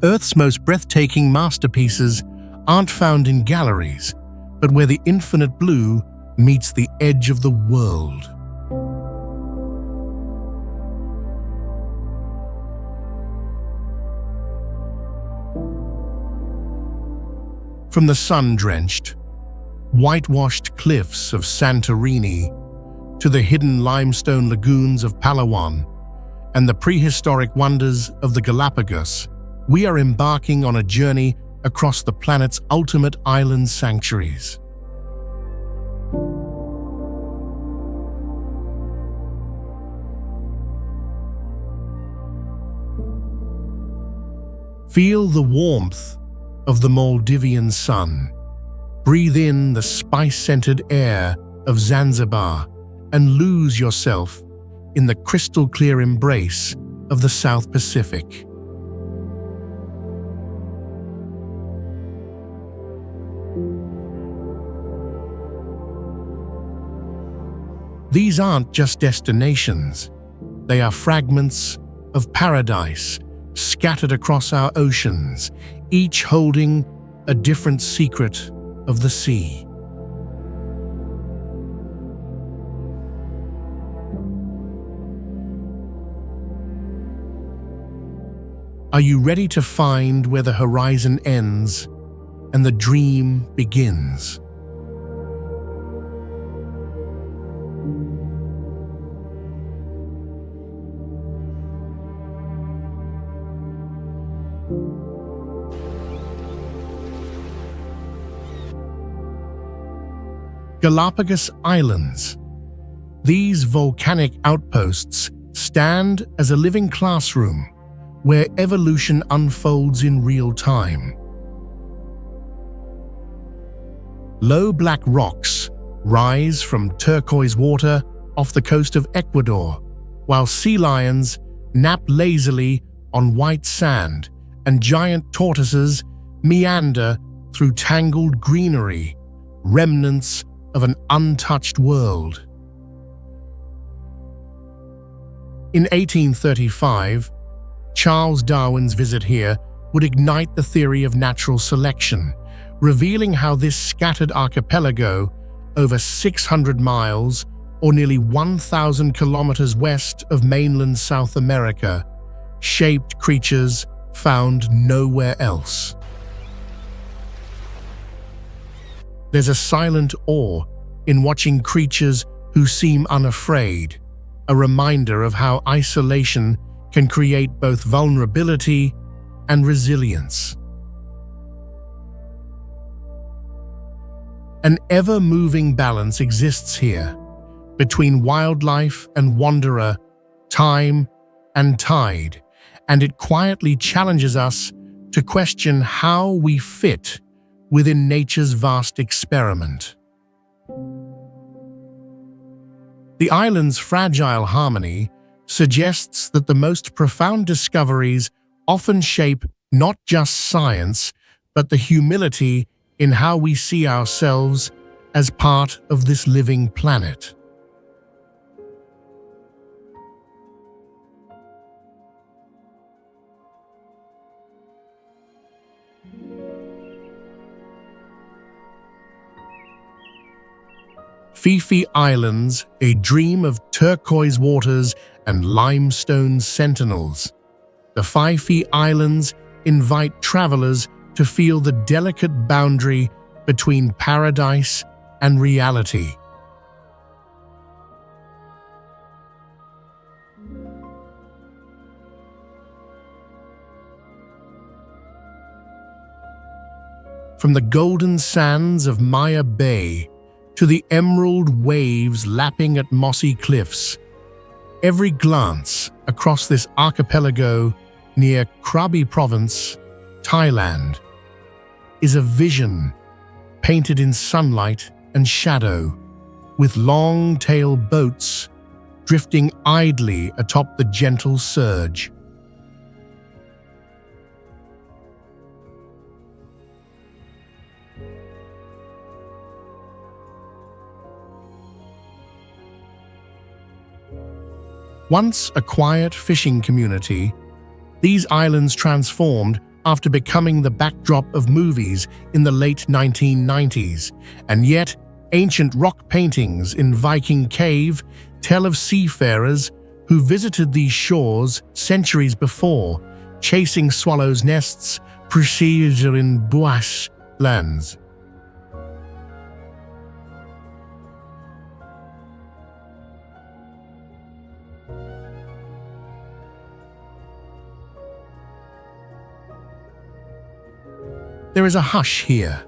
Earth's most breathtaking masterpieces aren't found in galleries, but where the infinite blue meets the edge of the world. From the sun-drenched, whitewashed cliffs of Santorini to the hidden limestone lagoons of Palawan and the prehistoric wonders of the Galápagos, we are embarking on a journey across the planet's ultimate island sanctuaries. Feel the warmth of the Maldivian sun. Breathe in the spice-scented air of Zanzibar and lose yourself in the crystal-clear embrace of the South Pacific. These aren't just destinations. They are fragments of paradise scattered across our oceans, each holding a different secret of the sea. Are you ready to find where the horizon ends and the dream begins? Galápagos Islands. These volcanic outposts stand as a living classroom where evolution unfolds in real time. Low black rocks rise from turquoise water off the coast of Ecuador, while sea lions nap lazily on white sand and giant tortoises meander through tangled greenery, remnants of an untouched world. In 1835, Charles Darwin's visit here would ignite the theory of natural selection, revealing how this scattered archipelago, over 600 miles or nearly 1,000 kilometers west of mainland South America, shaped creatures found nowhere else. There's a silent awe in watching creatures who seem unafraid, a reminder of how isolation can create both vulnerability and resilience. An ever-moving balance exists here between wildlife and wanderer, time and tide, and it quietly challenges us to question how we fit within nature's vast experiment. The island's fragile harmony suggests that the most profound discoveries often shape not just science, but the humility in how we see ourselves as part of this living planet. Fiji Islands, a dream of turquoise waters and limestone sentinels. The Fiji Islands invite travelers to feel the delicate boundary between paradise and reality. From the golden sands of Maya Bay to the emerald waves lapping at mossy cliffs, every glance across this archipelago near Krabi Province, Thailand, is a vision painted in sunlight and shadow, with long-tail boats drifting idly atop the gentle surge. Once a quiet fishing community, these islands transformed after becoming the backdrop of movies in the late 1990s, and yet ancient rock paintings in Viking Cave tell of seafarers who visited these shores centuries before, chasing swallows' nests in bushlands. There is a hush here,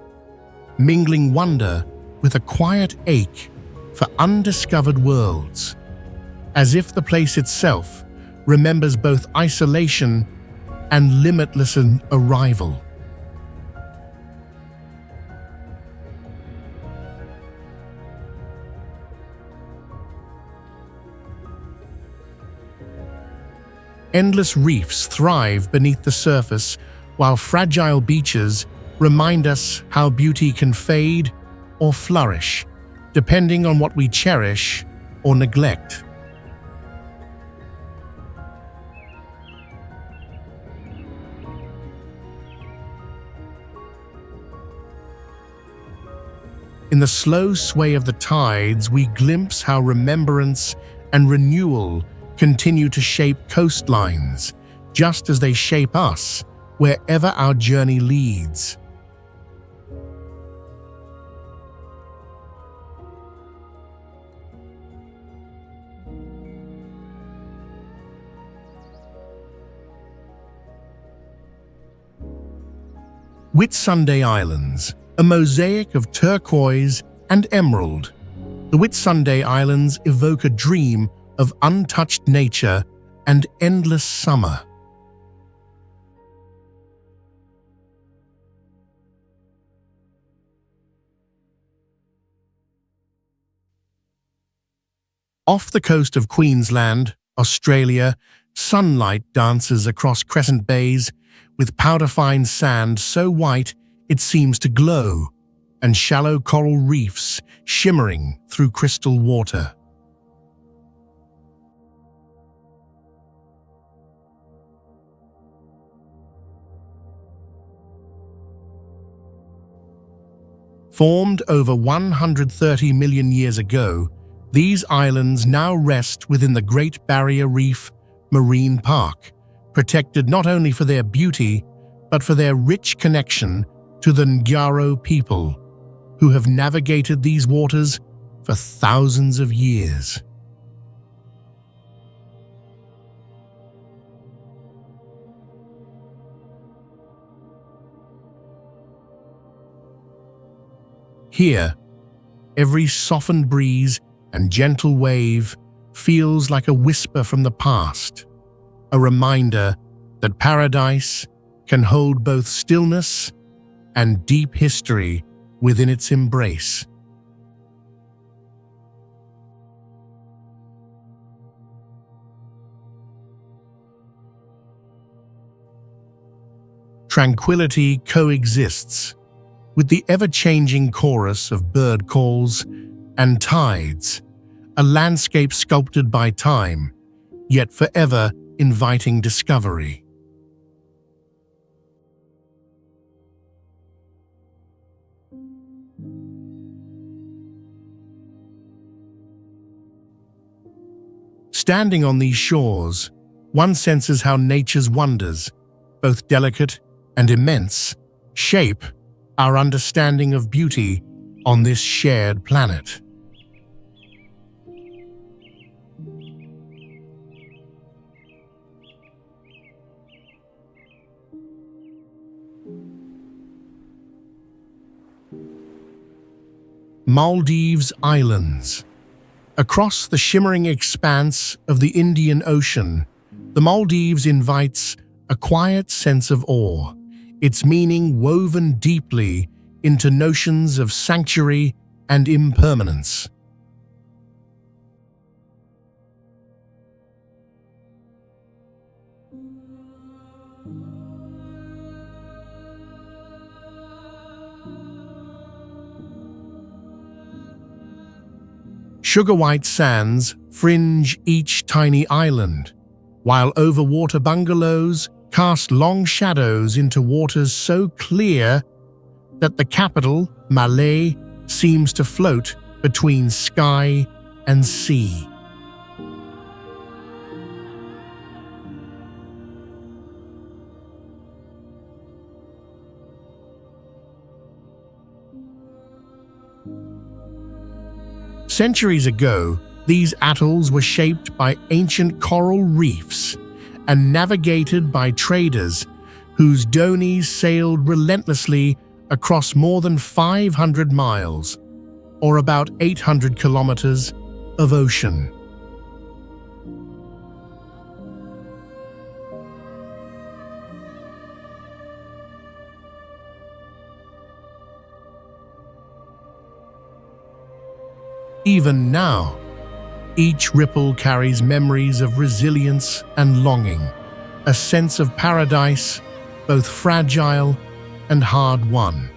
mingling wonder with a quiet ache for undiscovered worlds, as if the place itself remembers both isolation and limitless arrival. Endless reefs thrive beneath the surface, while fragile beaches remind us how beauty can fade or flourish, depending on what we cherish or neglect. In the slow sway of the tides, we glimpse how remembrance and renewal continue to shape coastlines, just as they shape us wherever our journey leads. Whitsunday Islands, a mosaic of turquoise and emerald. The Whitsunday Islands evoke a dream of untouched nature and endless summer. Off the coast of Queensland, Australia, sunlight dances across crescent bays with powder-fine sand so white it seems to glow, and shallow coral reefs shimmering through crystal water. Formed over 130 million years ago, these islands now rest within the Great Barrier Reef Marine Park, protected not only for their beauty, but for their rich connection to the Ngaro people, who have navigated these waters for thousands of years. Here, every softened breeze and gentle wave feels like a whisper from the past, a reminder that paradise can hold both stillness and deep history within its embrace. Tranquility coexists with the ever-changing chorus of bird calls and tides, a landscape sculpted by time, yet forever inviting discovery. Standing on these shores, one senses how nature's wonders, both delicate and immense, shape our understanding of beauty on this shared planet. Maldives Islands. Across the shimmering expanse of the Indian Ocean, the Maldives invites a quiet sense of awe, its meaning woven deeply into notions of sanctuary and impermanence. Sugar-white sands fringe each tiny island, while overwater bungalows cast long shadows into waters so clear that the capital, Malé, seems to float between sky and sea. Centuries ago, these atolls were shaped by ancient coral reefs and navigated by traders whose donis sailed relentlessly across more than 500 miles, or about 800 kilometers, of ocean. Even now, each ripple carries memories of resilience and longing, a sense of paradise, both fragile and hard-won.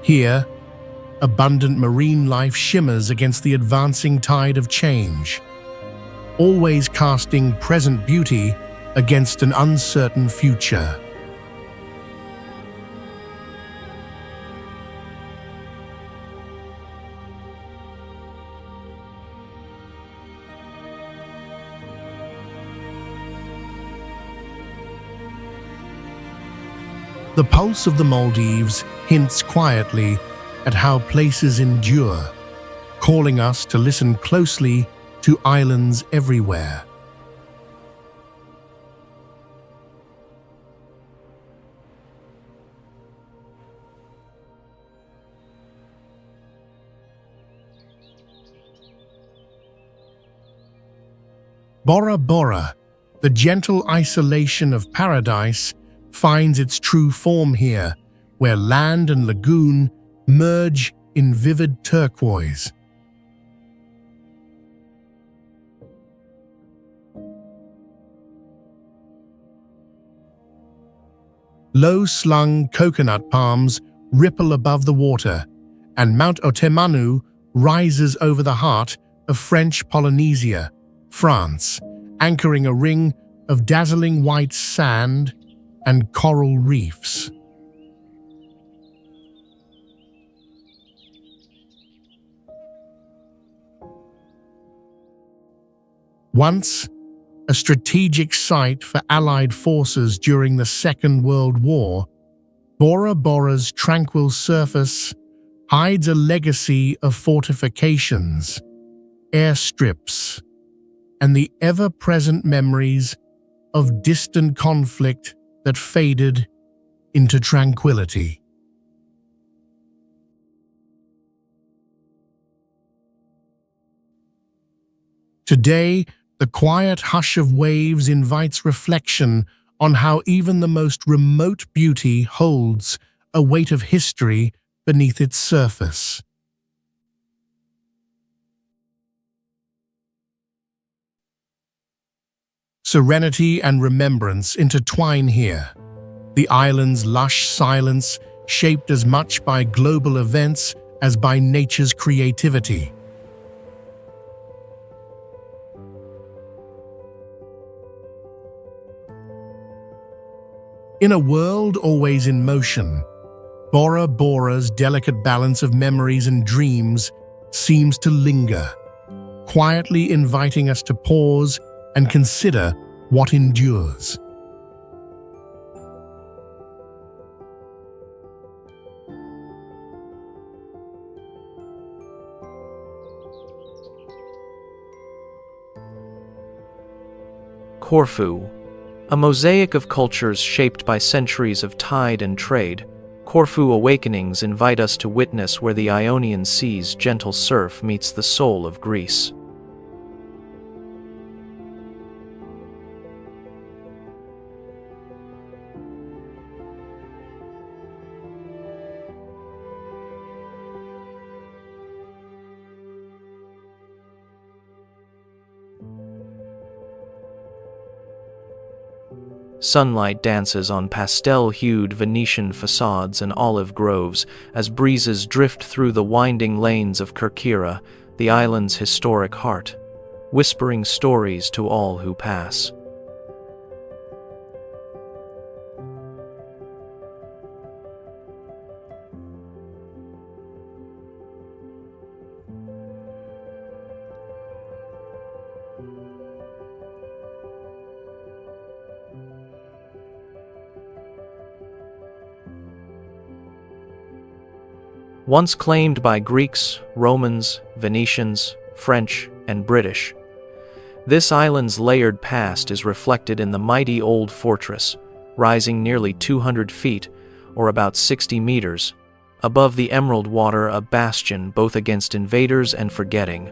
Here, abundant marine life shimmers against the advancing tide of change, always casting present beauty against an uncertain future. The pulse of the Maldives hints quietly at how places endure, calling us to listen closely to islands everywhere. Bora Bora, the gentle isolation of paradise, finds its true form here, where land and lagoon merge in vivid turquoise. Low-slung coconut palms ripple above the water, and Mount Otemanu rises over the heart of French Polynesia, France, anchoring a ring of dazzling white sand and coral reefs. Once a strategic site for Allied forces during the Second World War, Bora Bora's tranquil surface hides a legacy of fortifications, airstrips, and the ever-present memories of distant conflict that faded into tranquility. Today, the quiet hush of waves invites reflection on how even the most remote beauty holds a weight of history beneath its surface. Serenity and remembrance intertwine here, the island's lush silence shaped as much by global events as by nature's creativity. In a world always in motion, Bora Bora's delicate balance of memories and dreams seems to linger, quietly inviting us to pause and consider what endures. Corfu, a mosaic of cultures shaped by centuries of tide and trade, Corfu awakenings invite us to witness where the Ionian Sea's gentle surf meets the soul of Greece. Sunlight dances on pastel-hued Venetian facades and olive groves as breezes drift through the winding lanes of Kerkyra, the island's historic heart, whispering stories to all who pass. Once claimed by Greeks, Romans, Venetians, French, and British, this island's layered past is reflected in the mighty old fortress, rising nearly 200 feet, or about 60 meters, above the emerald water, a bastion both against invaders and forgetting.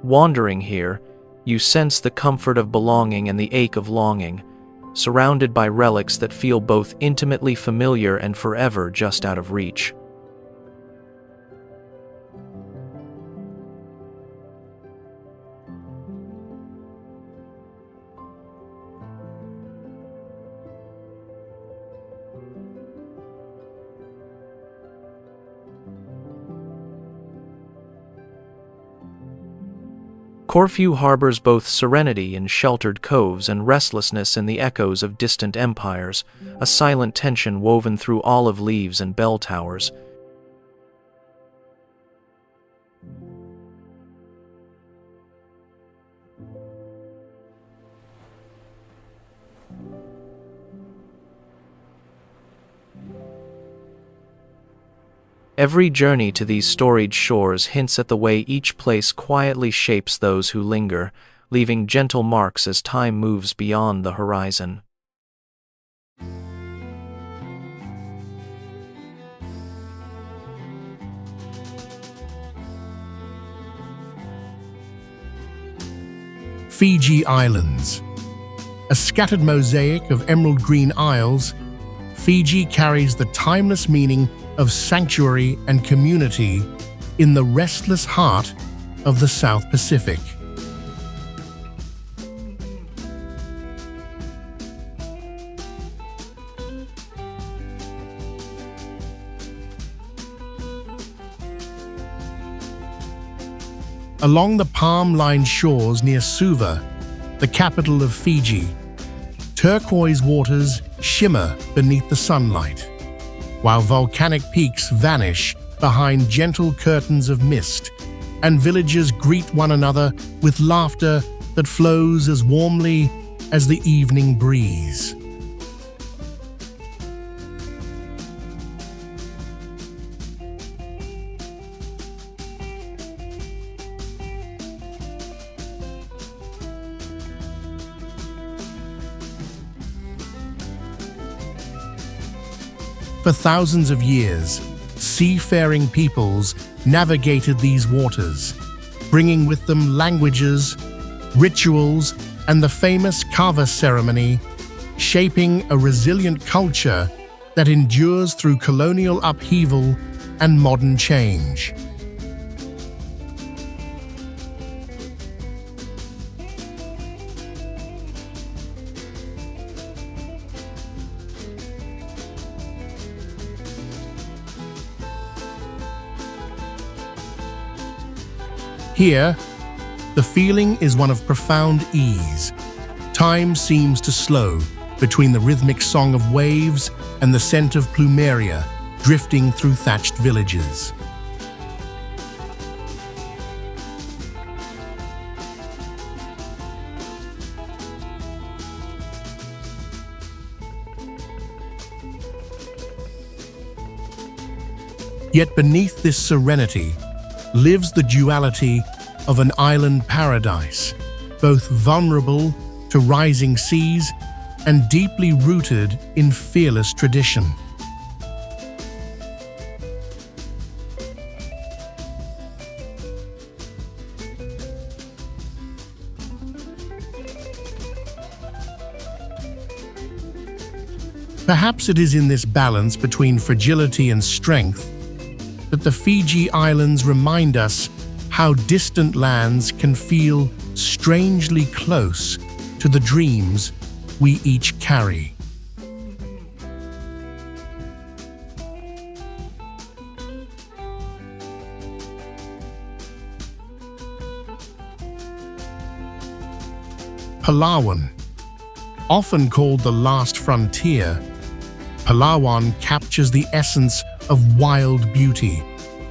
Wandering here, you sense the comfort of belonging and the ache of longing, surrounded by relics that feel both intimately familiar and forever just out of reach. Corfu harbors both serenity in sheltered coves and restlessness in the echoes of distant empires, a silent tension woven through olive leaves and bell towers. Every journey to these storied shores hints at the way each place quietly shapes those who linger, leaving gentle marks as time moves beyond the horizon. Fiji Islands. A scattered mosaic of emerald green isles, Fiji carries the timeless meaning of sanctuary and community in the restless heart of the South Pacific. Along the palm-lined shores near Suva, the capital of Fiji, turquoise waters shimmer beneath the sunlight, while volcanic peaks vanish behind gentle curtains of mist, and villagers greet one another with laughter that flows as warmly as the evening breeze. For thousands of years, seafaring peoples navigated these waters, bringing with them languages, rituals, and the famous kava ceremony, shaping a resilient culture that endures through colonial upheaval and modern change. Here, the feeling is one of profound ease. Time seems to slow between the rhythmic song of waves and the scent of plumeria drifting through thatched villages. Yet beneath this serenity lives the duality of an island paradise, both vulnerable to rising seas and deeply rooted in fearless tradition. Perhaps it is in this balance between fragility and strength that the Fiji Islands remind us how distant lands can feel strangely close to the dreams we each carry. Palawan, often called the last frontier, Palawan captures the essence of wild beauty,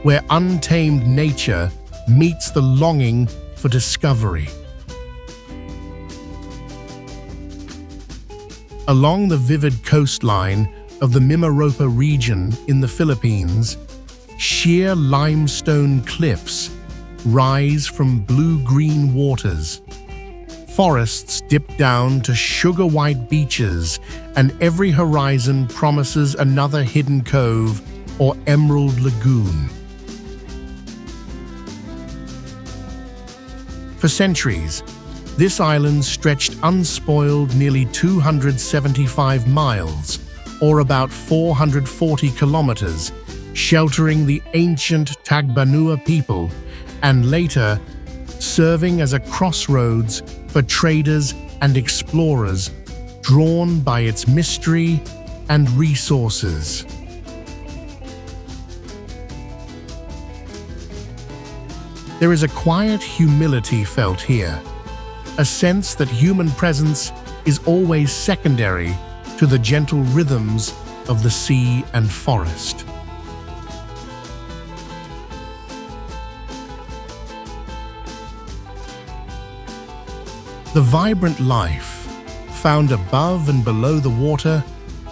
where untamed nature meets the longing for discovery. Along the vivid coastline of the Mimaropa region in the Philippines, sheer limestone cliffs rise from blue-green waters. Forests dip down to sugar-white beaches, and every horizon promises another hidden cove or emerald lagoon. For centuries, this island stretched unspoiled nearly 275 miles, or about 440 kilometers, sheltering the ancient Tagbanua people, and later serving as a crossroads for traders and explorers drawn by its mystery and resources. There is a quiet humility felt here, a sense that human presence is always secondary to the gentle rhythms of the sea and forest. The vibrant life found above and below the water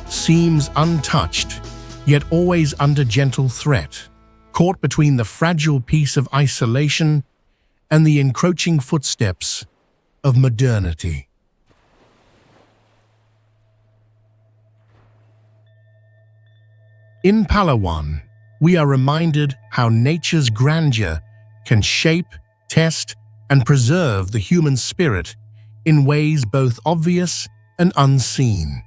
seems untouched, yet always under gentle threat, caught between the fragile peace of isolation and the encroaching footsteps of modernity. In Palawan, we are reminded how nature's grandeur can shape, test, and preserve the human spirit in ways both obvious and unseen.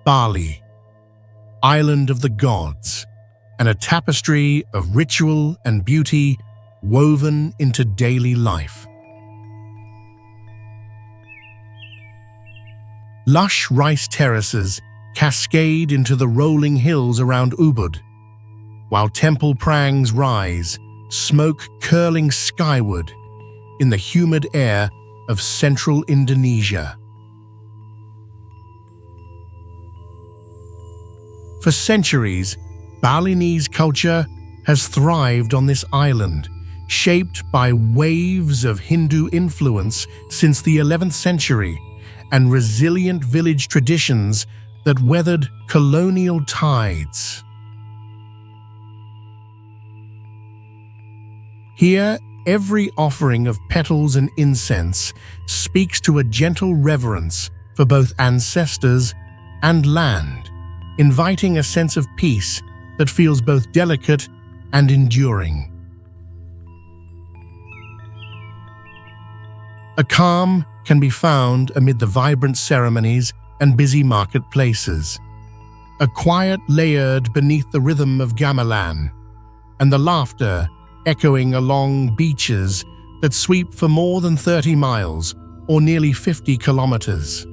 Bali, island of the gods, and a tapestry of ritual and beauty woven into daily life. Lush rice terraces cascade into the rolling hills around Ubud, while temple prangs rise, smoke curling skyward in the humid air of central Indonesia. For centuries, Balinese culture has thrived on this island, shaped by waves of Hindu influence since the 11th century and resilient village traditions that weathered colonial tides. Here, every offering of petals and incense speaks to a gentle reverence for both ancestors and land, inviting a sense of peace that feels both delicate and enduring. A calm can be found amid the vibrant ceremonies and busy marketplaces. A quiet layered beneath the rhythm of gamelan, and the laughter echoing along beaches that sweep for more than 30 miles or nearly 50 kilometers.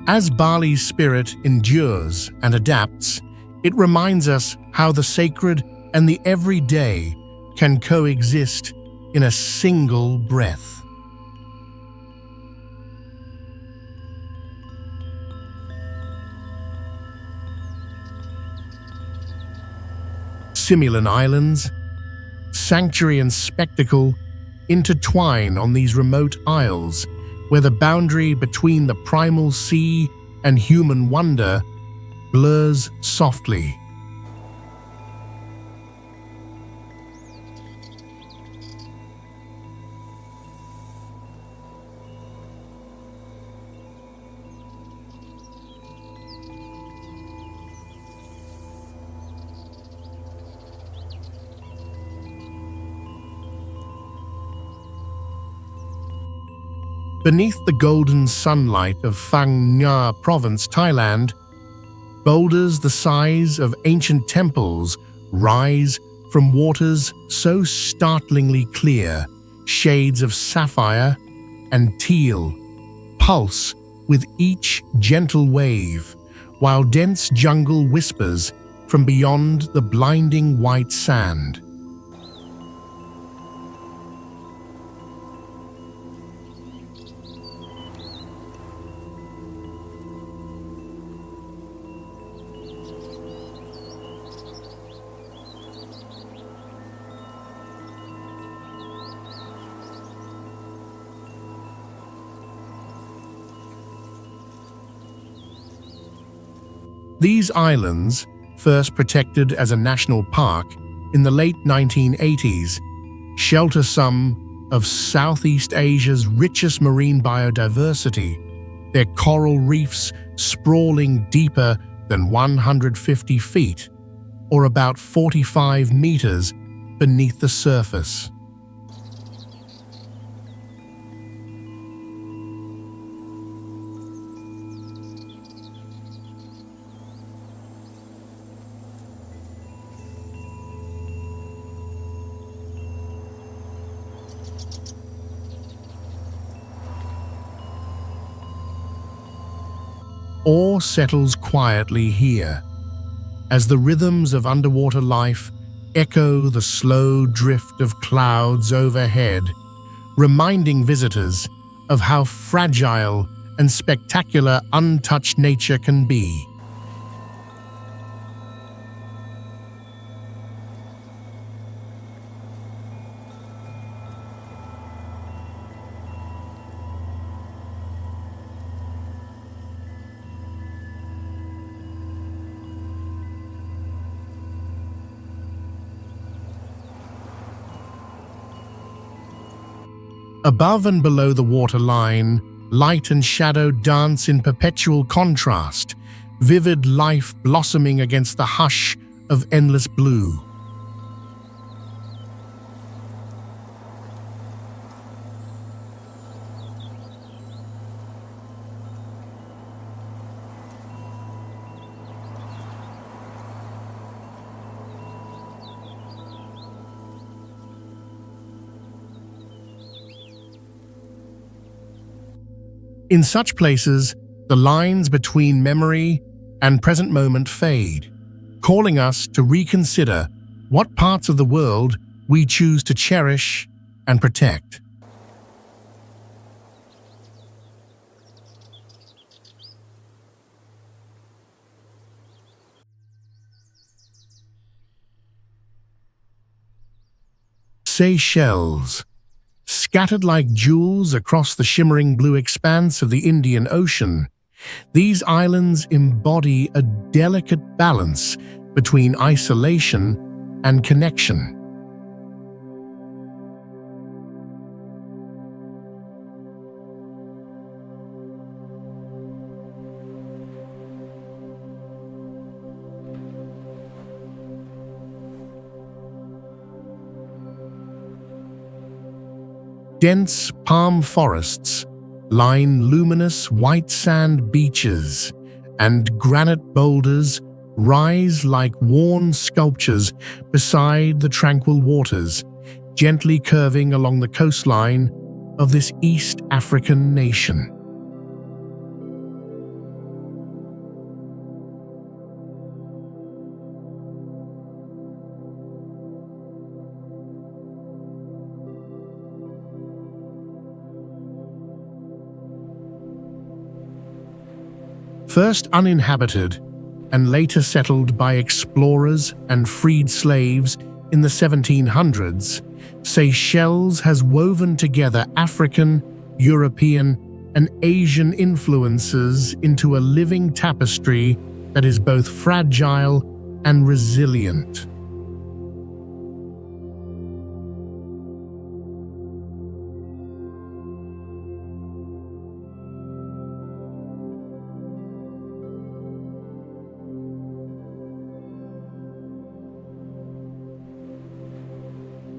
As Bali's spirit endures and adapts, it reminds us how the sacred and the everyday can coexist in a single breath. Simulan Islands, sanctuary and spectacle intertwine on these remote isles, where the boundary between the primal sea and human wonder blurs softly. Beneath the golden sunlight of Phang Nga Province, Thailand, boulders the size of ancient temples rise from waters so startlingly clear, shades of sapphire and teal pulse with each gentle wave, while dense jungle whispers from beyond the blinding white sand. These islands, first protected as a national park in the late 1980s, shelter some of Southeast Asia's richest marine biodiversity, their coral reefs sprawling deeper than 150 feet, or about 45 meters beneath the surface. Awe settles quietly here, as the rhythms of underwater life echo the slow drift of clouds overhead, reminding visitors of how fragile and spectacular untouched nature can be. Above and below the waterline, light and shadow dance in perpetual contrast, vivid life blossoming against the hush of endless blue. In such places, the lines between memory and present moment fade, calling us to reconsider what parts of the world we choose to cherish and protect. Seychelles. Scattered like jewels across the shimmering blue expanse of the Indian Ocean, these islands embody a delicate balance between isolation and connection. Dense palm forests line luminous white sand beaches, and granite boulders rise like worn sculptures beside the tranquil waters, gently curving along the coastline of this East African nation. First uninhabited and later settled by explorers and freed slaves in the 1700s, Seychelles has woven together African, European, and Asian influences into a living tapestry that is both fragile and resilient.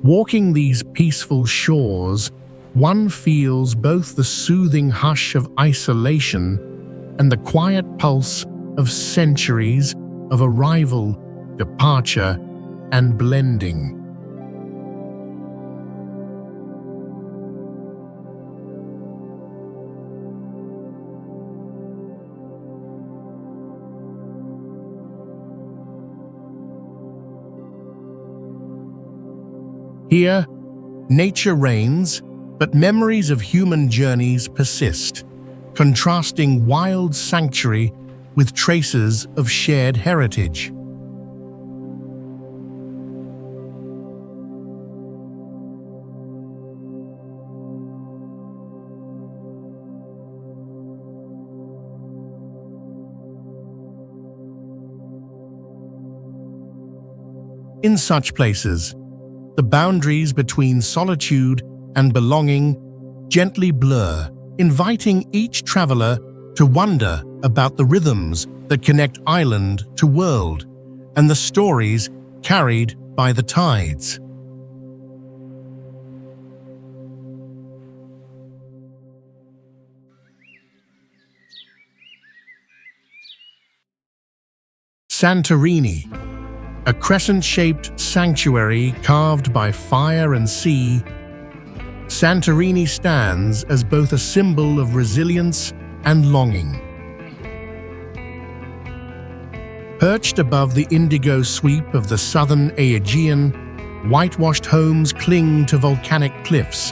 Walking these peaceful shores one feels both the soothing hush of isolation and the quiet pulse of centuries of arrival, departure, and blending. Here, nature reigns, but memories of human journeys persist, contrasting wild sanctuary with traces of shared heritage. In such places, the boundaries between solitude and belonging gently blur, inviting each traveler to wonder about the rhythms that connect island to world and the stories carried by the tides. Santorini, a crescent-shaped sanctuary carved by fire and sea, Santorini stands as both a symbol of resilience and longing. Perched above the indigo sweep of the southern Aegean, whitewashed homes cling to volcanic cliffs,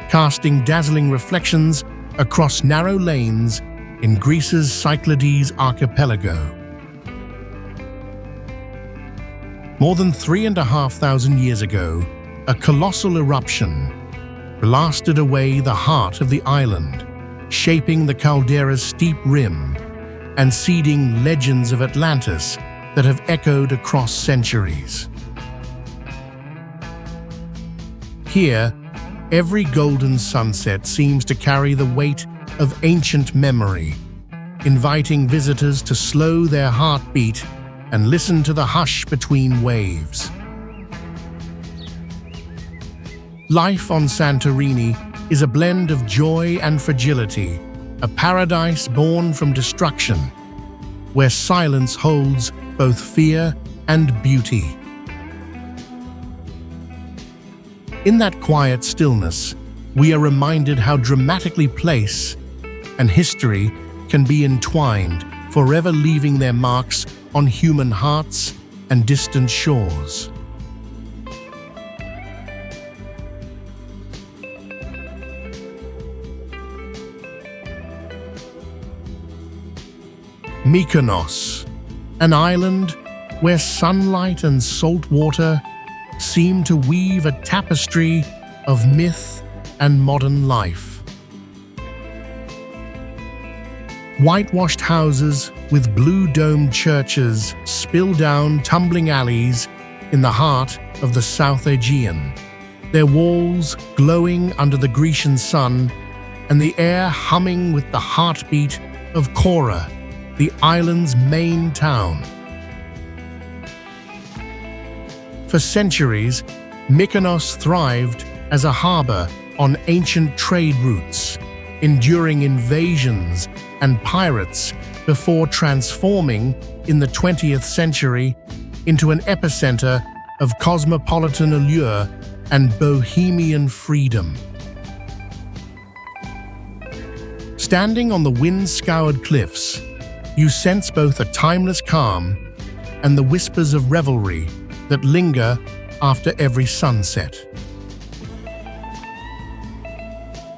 casting dazzling reflections across narrow lanes in Greece's Cyclades archipelago. More than 3,500 years ago, a colossal eruption blasted away the heart of the island, shaping the caldera's steep rim and seeding legends of Atlantis that have echoed across centuries. Here, every golden sunset seems to carry the weight of ancient memory, inviting visitors to slow their heartbeat and listen to the hush between waves. Life on Santorini is a blend of joy and fragility, a paradise born from destruction, where silence holds both fear and beauty. In that quiet stillness, we are reminded how dramatically place and history can be entwined, forever leaving their marks on human hearts and distant shores. Mykonos, an island where sunlight and salt water seem to weave a tapestry of myth and modern life. Whitewashed houses with blue-domed churches spill down tumbling alleys in the heart of the South Aegean, their walls glowing under the Grecian sun and the air humming with the heartbeat of Kora, the island's main town. For centuries, Mykonos thrived as a harbor on ancient trade routes, enduring invasions and pirates before transforming in the 20th century into an epicenter of cosmopolitan allure and bohemian freedom. Standing on the wind-scoured cliffs, you sense both a timeless calm and the whispers of revelry that linger after every sunset.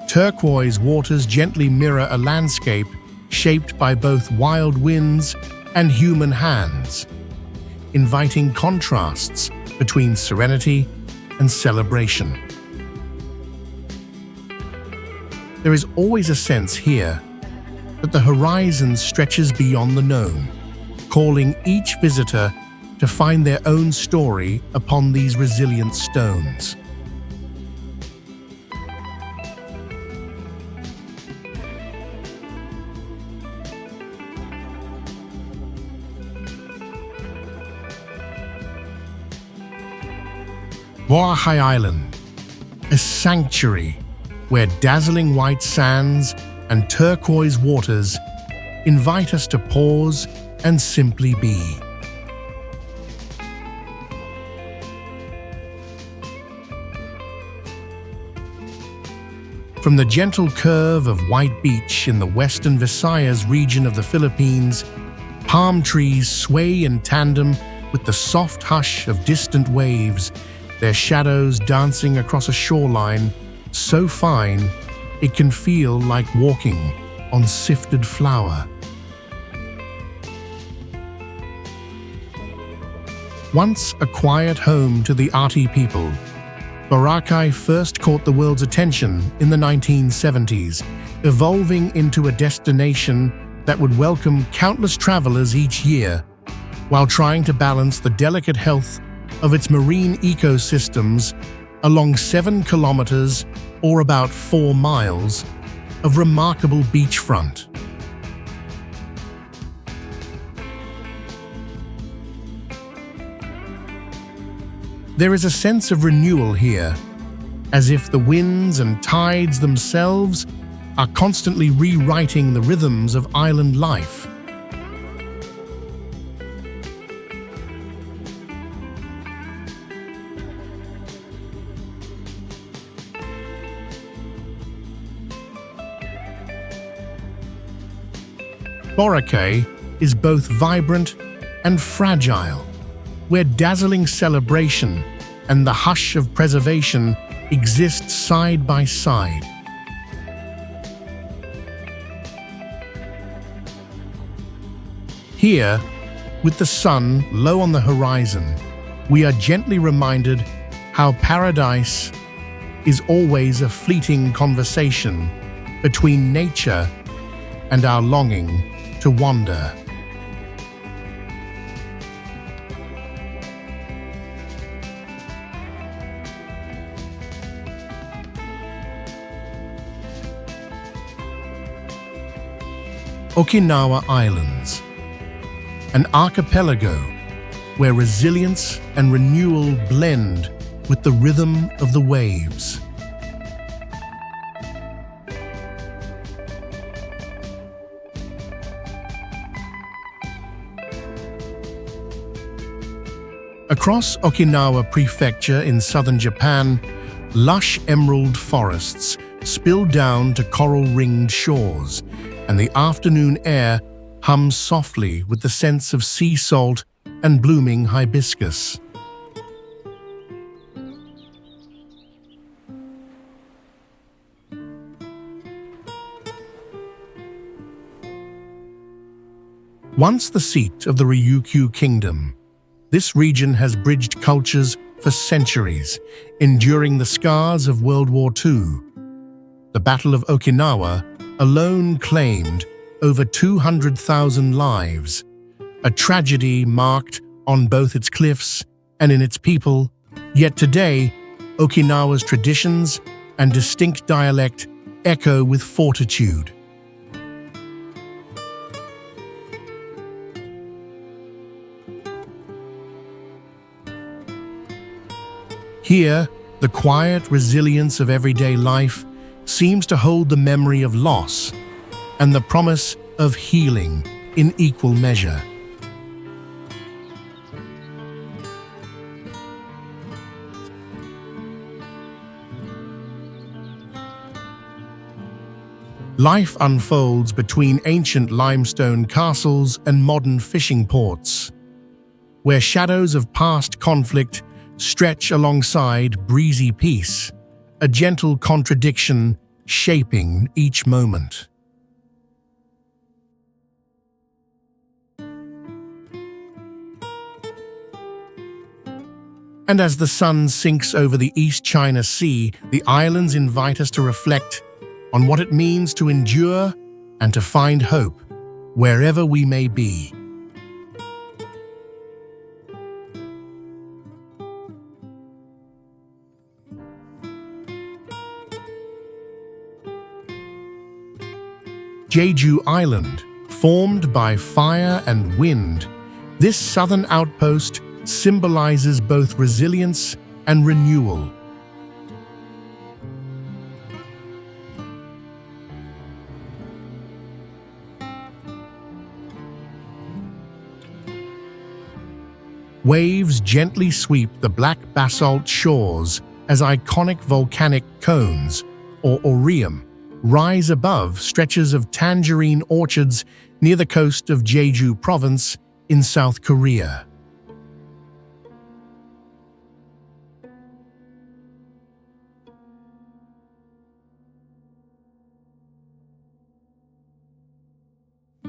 Turquoise waters gently mirror a landscape shaped by both wild winds and human hands, inviting contrasts between serenity and celebration. There is always a sense here that the horizon stretches beyond the known, calling each visitor to find their own story upon these resilient stones. Bora Bora Island, a sanctuary where dazzling white sands and turquoise waters invite us to pause and simply be. From the gentle curve of white beach in the western Visayas region of the Philippines, palm trees sway in tandem with the soft hush of distant waves, their shadows dancing across a shoreline so fine it can feel like walking on sifted flour. Once a quiet home to the Ati people, Boracay first caught the world's attention in the 1970s, evolving into a destination that would welcome countless travelers each year, while trying to balance the delicate health of its marine ecosystems along 7 kilometers, or about 4 miles, of remarkable beachfront. There is a sense of renewal here, as if the winds and tides themselves are constantly rewriting the rhythms of island life. Boracay is both vibrant and fragile, where dazzling celebration and the hush of preservation exist side by side. Here, with the sun low on the horizon, we are gently reminded how paradise is always a fleeting conversation between nature and our longing to wander. Okinawa Islands, an archipelago where resilience and renewal blend with the rhythm of the waves. Across Okinawa Prefecture in southern Japan, lush emerald forests spill down to coral-ringed shores, and the afternoon air hums softly with the scents of sea salt and blooming hibiscus. Once the seat of the Ryukyu Kingdom, this region has bridged cultures for centuries, enduring the scars of World War II. The Battle of Okinawa alone claimed over 200,000 lives, a tragedy marked on both its cliffs and in its people. Yet today, Okinawa's traditions and distinct dialect echo with fortitude. Here, the quiet resilience of everyday life seems to hold the memory of loss and the promise of healing in equal measure. Life unfolds between ancient limestone castles and modern fishing ports, where shadows of past conflict stretch alongside breezy peace, a gentle contradiction shaping each moment. And as the sun sinks over the East China Sea, the islands invite us to reflect on what it means to endure and to find hope wherever we may be. Jeju Island, formed by fire and wind, this southern outpost symbolizes both resilience and renewal. Waves gently sweep the black basalt shores as iconic volcanic cones, or aureum, rise above stretches of tangerine orchards near the coast of Jeju Province in South Korea.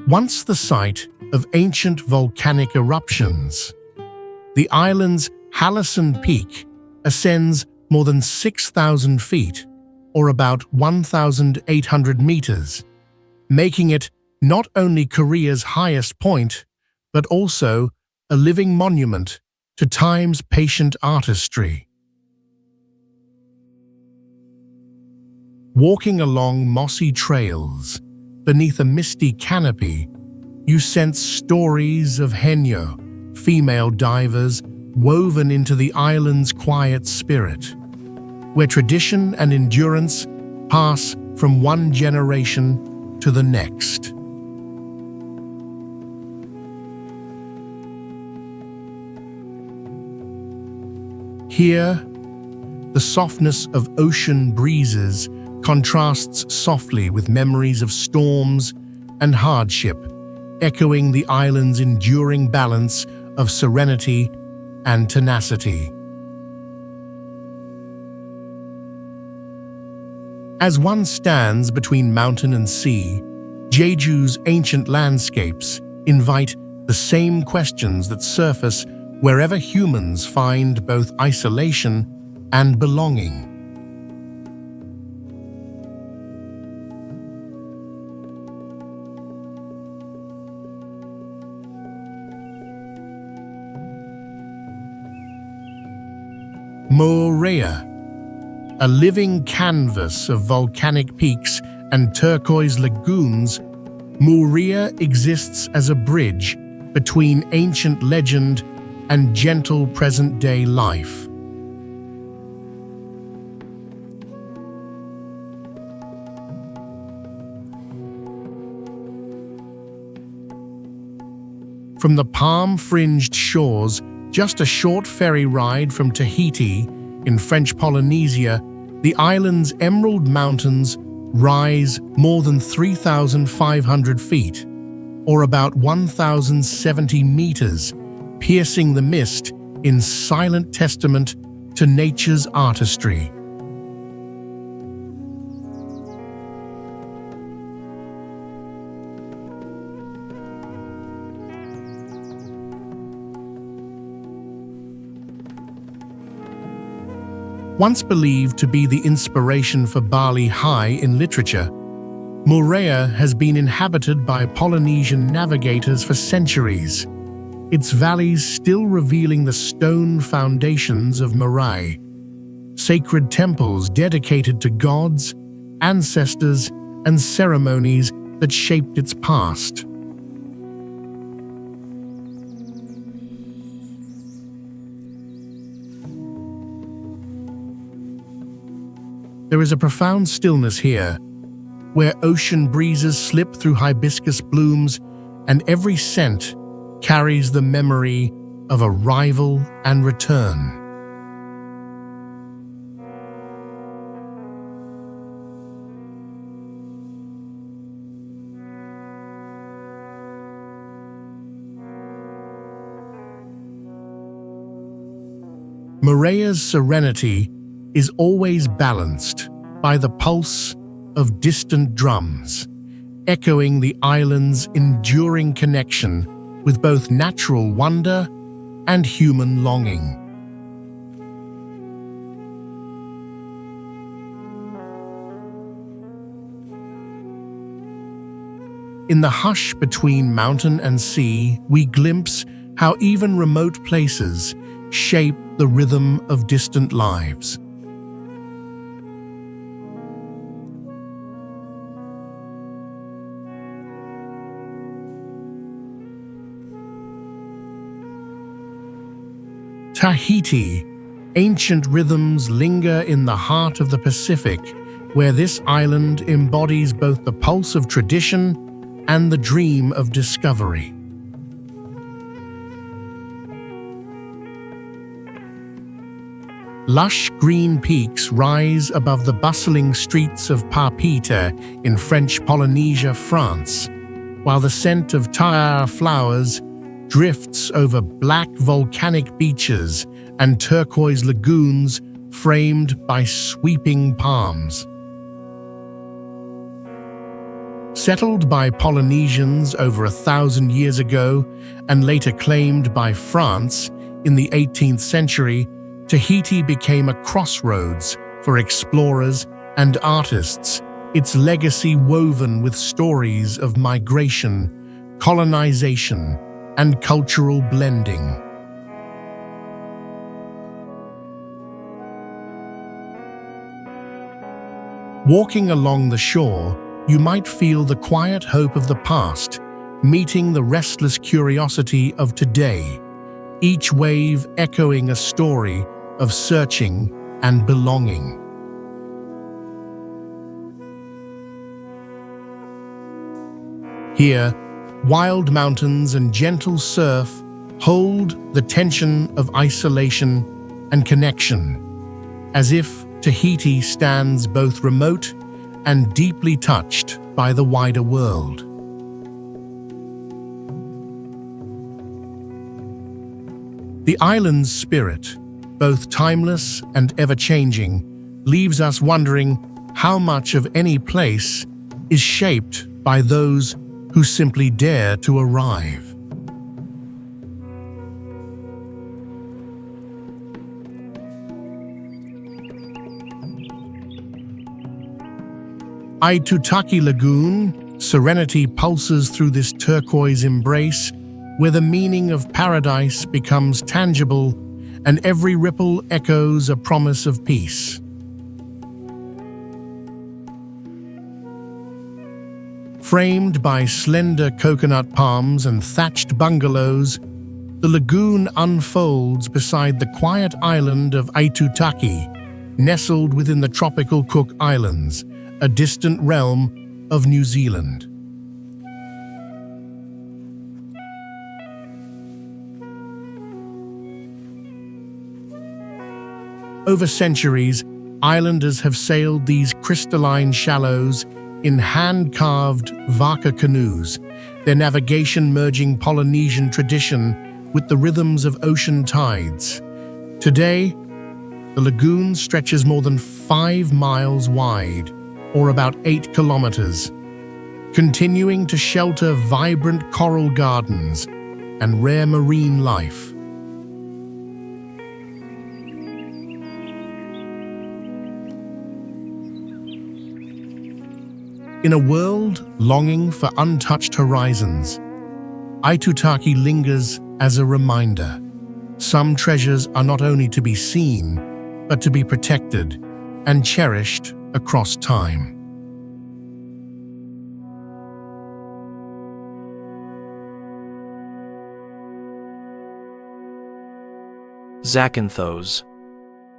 Once the site of ancient volcanic eruptions, the island's Halasan Peak ascends more than 6,000 feet, or about 1,800 meters, making it not only Korea's highest point, but also a living monument to time's patient artistry. Walking along mossy trails beneath a misty canopy, you sense stories of Haenyeo, female divers woven into the island's quiet spirit, where tradition and endurance pass from one generation to the next. Here, the softness of ocean breezes contrasts softly with memories of storms and hardship, echoing the island's enduring balance of serenity and tenacity. As one stands between mountain and sea, Jeju's ancient landscapes invite the same questions that surface wherever humans find both isolation and belonging. Moorea, a living canvas of volcanic peaks and turquoise lagoons, Moorea exists as a bridge between ancient legend and gentle present-day life. From the palm-fringed shores, just a short ferry ride from Tahiti in French Polynesia, the island's Emerald Mountains rise more than 3,500 feet, or about 1,070 meters, piercing the mist in silent testament to nature's artistry. Once believed to be the inspiration for Bali High in literature, Moorea has been inhabited by Polynesian navigators for centuries, its valleys still revealing the stone foundations of Marae, sacred temples dedicated to gods, ancestors, and ceremonies that shaped its past. There is a profound stillness here, where ocean breezes slip through hibiscus blooms and every scent carries the memory of arrival and return. Moorea's serenity is always balanced by the pulse of distant drums, echoing the island's enduring connection with both natural wonder and human longing. In the hush between mountain and sea, we glimpse how even remote places shape the rhythm of distant lives. Tahiti, ancient rhythms linger in the heart of the Pacific, where this island embodies both the pulse of tradition and the dream of discovery. Lush green peaks rise above the bustling streets of Papita in French Polynesia, France, while the scent of tar flowers drifts over black volcanic beaches and turquoise lagoons framed by sweeping palms. Settled by Polynesians over 1,000 years ago and later claimed by France in the 18th century, Tahiti became a crossroads for explorers and artists, its legacy woven with stories of migration, colonization, and cultural blending. Walking along the shore, you might feel the quiet hope of the past, meeting the restless curiosity of today, each wave echoing a story of searching and belonging. Here, wild mountains and gentle surf hold the tension of isolation and connection, as if Tahiti stands both remote and deeply touched by the wider world. The island's spirit, both timeless and ever-changing, leaves us wondering how much of any place is shaped by those who simply dare to arrive. Aitutaki Lagoon, serenity pulses through this turquoise embrace, where the meaning of paradise becomes tangible and every ripple echoes a promise of peace. Framed by slender coconut palms and thatched bungalows, the lagoon unfolds beside the quiet island of Aitutaki, nestled within the tropical Cook Islands, a distant realm of New Zealand. Over centuries, islanders have sailed these crystalline shallows in hand-carved Vaka canoes, their navigation merging Polynesian tradition with the rhythms of ocean tides. Today, the lagoon stretches more than 5 miles wide, or about 8 kilometers, continuing to shelter vibrant coral gardens and rare marine life. In a world longing for untouched horizons, Aitutaki lingers as a reminder. Some treasures are not only to be seen, but to be protected and cherished across time. Zakynthos,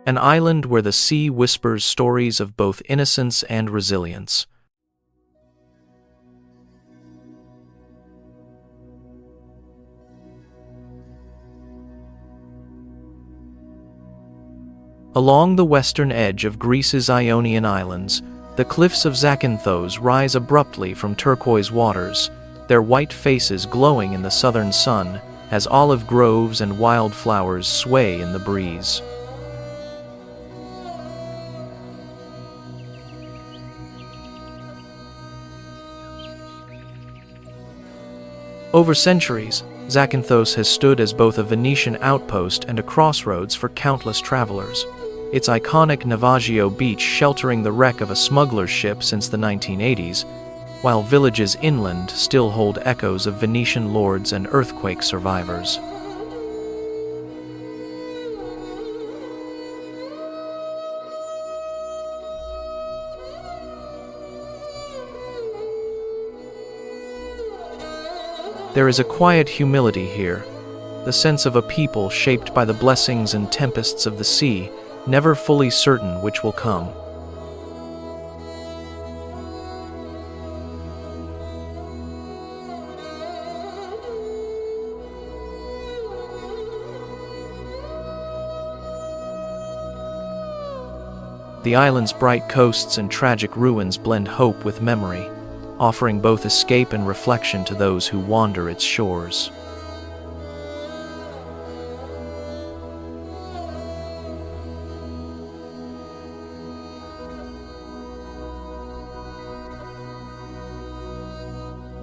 an island where the sea whispers stories of both innocence and resilience. Along the western edge of Greece's Ionian Islands, the cliffs of Zakynthos rise abruptly from turquoise waters, their white faces glowing in the southern sun as olive groves and wildflowers sway in the breeze. Over centuries, Zakynthos has stood as both a Venetian outpost and a crossroads for countless travelers. Its iconic Navajo beach sheltering the wreck of a smuggler's ship since the 1980s, while villages inland still hold echoes of Venetian lords and earthquake survivors. There is a quiet humility here, the sense of a people shaped by the blessings and tempests of the sea, never fully certain which will come. The island's bright coasts and tragic ruins blend hope with memory, offering both escape and reflection to those who wander its shores.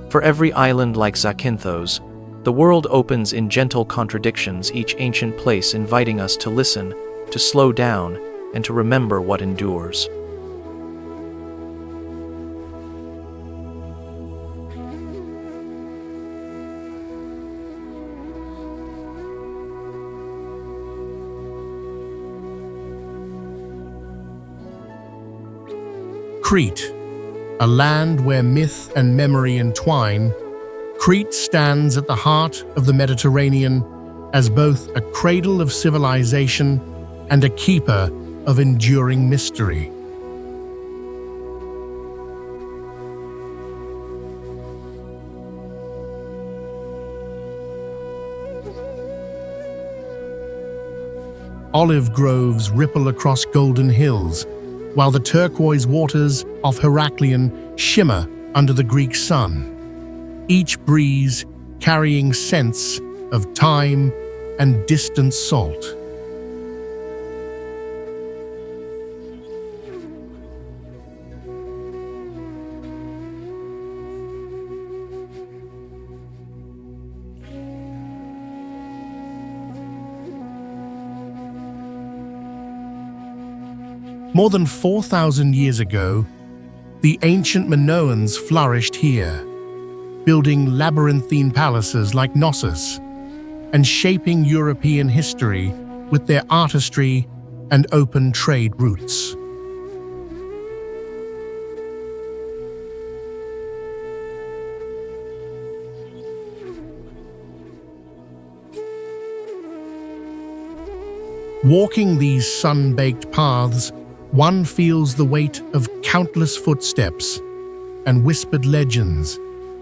For every island like Zakynthos, the world opens in gentle contradictions, each ancient place inviting us to listen, to slow down, and to remember what endures. Crete, a land where myth and memory entwine, Crete stands at the heart of the Mediterranean as both a cradle of civilization and a keeper of enduring mystery. Olive groves ripple across golden hills, while the turquoise waters of Heraklion shimmer under the Greek sun, each breeze carrying scents of time and distant salt. More than 4,000 years ago, the ancient Minoans flourished here, building labyrinthine palaces like Knossos, and shaping European history with their artistry and open trade routes. Walking these sun-baked paths, one feels the weight of countless footsteps and whispered legends,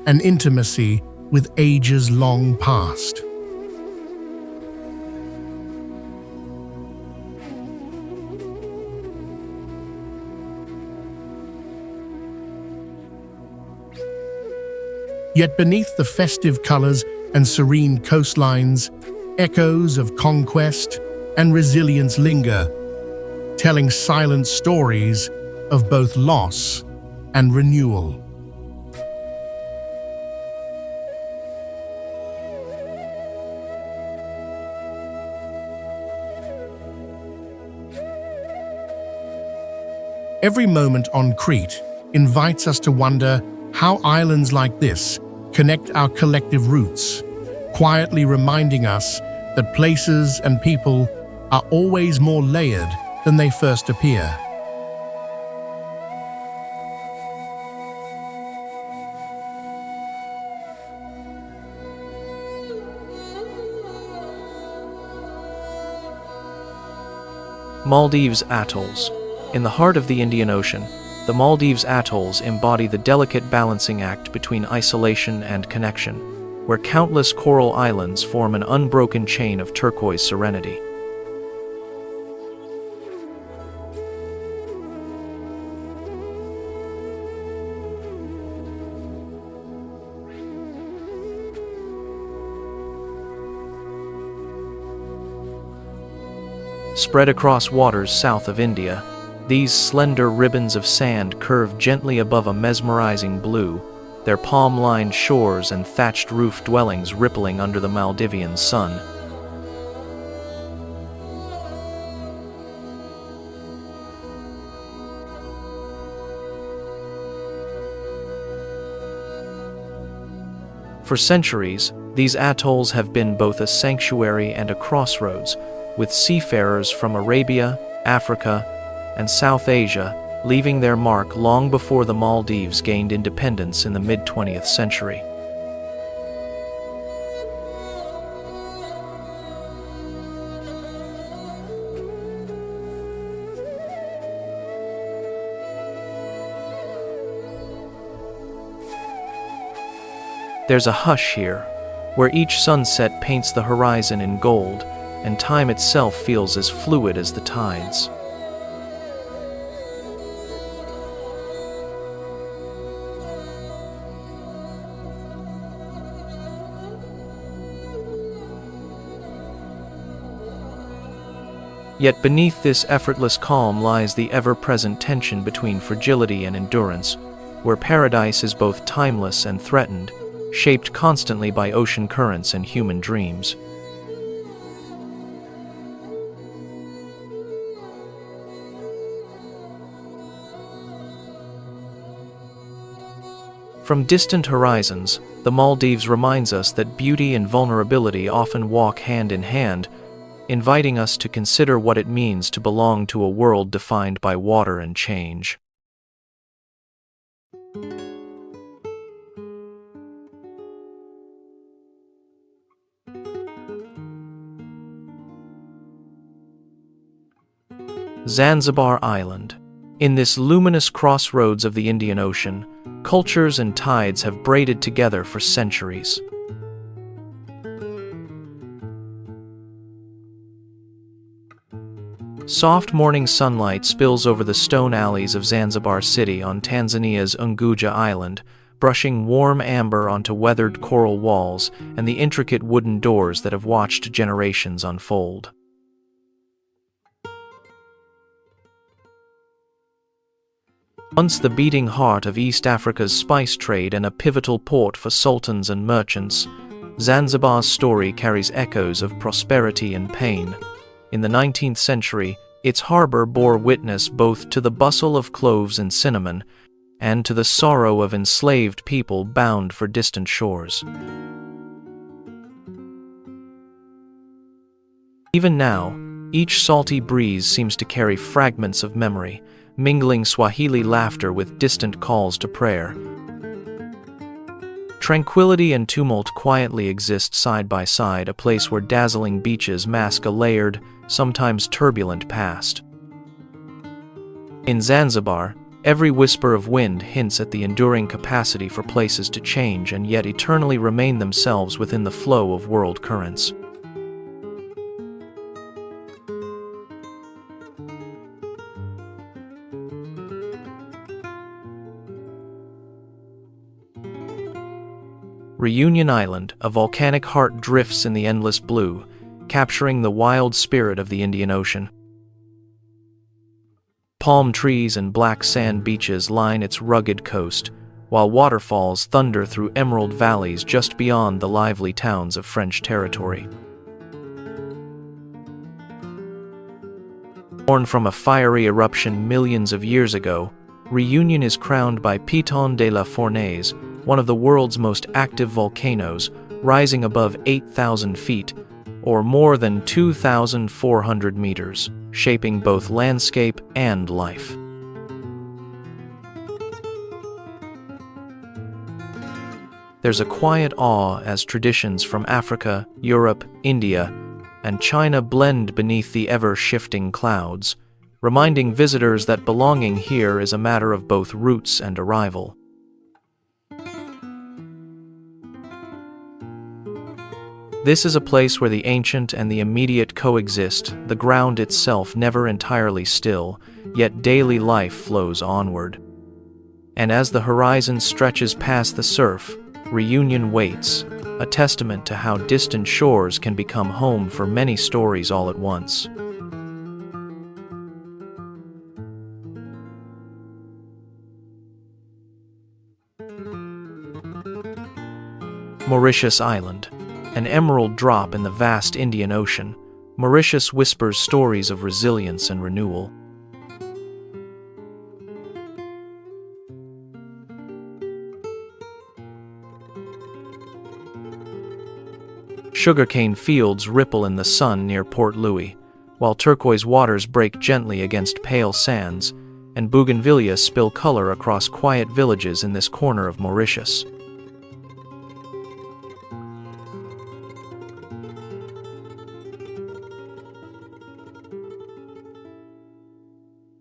an intimacy with ages long past. Yet beneath the festive colors and serene coastlines, echoes of conquest and resilience linger, telling silent stories of both loss and renewal. Every moment on Crete invites us to wonder how islands like this connect our collective roots, quietly reminding us that places and people are always more layered than they first appear. Maldives Atolls. In the heart of the Indian Ocean, the Maldives Atolls embody the delicate balancing act between isolation and connection, where countless coral islands form an unbroken chain of turquoise serenity. Spread across waters south of India, these slender ribbons of sand curve gently above a mesmerizing blue, their palm-lined shores and thatched-roof dwellings rippling under the Maldivian sun. For centuries, these atolls have been both a sanctuary and a crossroads, with seafarers from Arabia, Africa, and South Asia leaving their mark long before the Maldives gained independence in the mid-20th century. There's a hush here, where each sunset paints the horizon in gold, and time itself feels as fluid as the tides. Yet beneath this effortless calm lies the ever-present tension between fragility and endurance, where paradise is both timeless and threatened, shaped constantly by ocean currents and human dreams. From distant horizons, the Maldives reminds us that beauty and vulnerability often walk hand in hand, inviting us to consider what it means to belong to a world defined by water and change. Zanzibar Island. In this luminous crossroads of the Indian Ocean, cultures and tides have braided together for centuries. Soft morning sunlight spills over the stone alleys of Zanzibar City on Tanzania's Unguja Island, brushing warm amber onto weathered coral walls and the intricate wooden doors that have watched generations unfold. Once the beating heart of East Africa's spice trade and a pivotal port for sultans and merchants, Zanzibar's story carries echoes of prosperity and pain. In the 19th century, its harbor bore witness both to the bustle of cloves and cinnamon and to the sorrow of enslaved people bound for distant shores. Even now, each salty breeze seems to carry fragments of memory, mingling Swahili laughter with distant calls to prayer. Tranquility and tumult quietly exist side by side, a place where dazzling beaches mask a layered, sometimes turbulent past. In Zanzibar, every whisper of wind hints at the enduring capacity for places to change and yet eternally remain themselves within the flow of world currents. Reunion Island, a volcanic heart, drifts in the endless blue, capturing the wild spirit of the Indian Ocean. Palm trees and black sand beaches line its rugged coast, while waterfalls thunder through emerald valleys just beyond the lively towns of French territory. Born from a fiery eruption millions of years ago, Reunion is crowned by Piton de la Fournaise, one of the world's most active volcanoes, rising above 8,000 feet, or more than 2,400 meters, shaping both landscape and life. There's a quiet awe as traditions from Africa, Europe, India, and China blend beneath the ever-shifting clouds, reminding visitors that belonging here is a matter of both roots and arrival. This is a place where the ancient and the immediate coexist, the ground itself never entirely still, yet daily life flows onward. And as the horizon stretches past the surf, Reunion waits, a testament to how distant shores can become home for many stories all at once. Mauritius Island. An emerald drop in the vast Indian Ocean, Mauritius whispers stories of resilience and renewal. Sugarcane fields ripple in the sun near Port Louis, while turquoise waters break gently against pale sands, and bougainvillea spill color across quiet villages in this corner of Mauritius.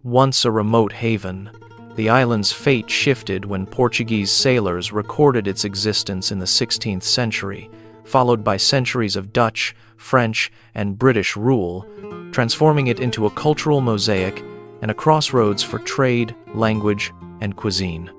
Once a remote haven, the island's fate shifted when Portuguese sailors recorded its existence in the 16th century, followed by centuries of Dutch, French, and British rule, transforming it into a cultural mosaic and a crossroads for trade, language, and cuisine.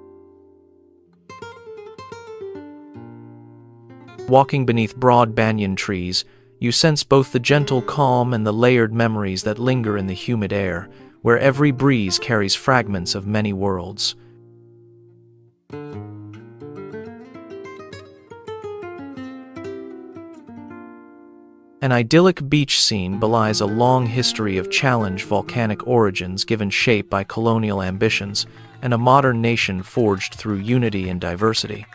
Walking beneath broad banyan trees, You sense both the gentle calm and the layered memories that linger in the humid air, where every breeze carries fragments of many worlds. An idyllic beach scene belies a long history of challenged volcanic origins given shape by colonial ambitions, and a modern nation forged through unity and diversity.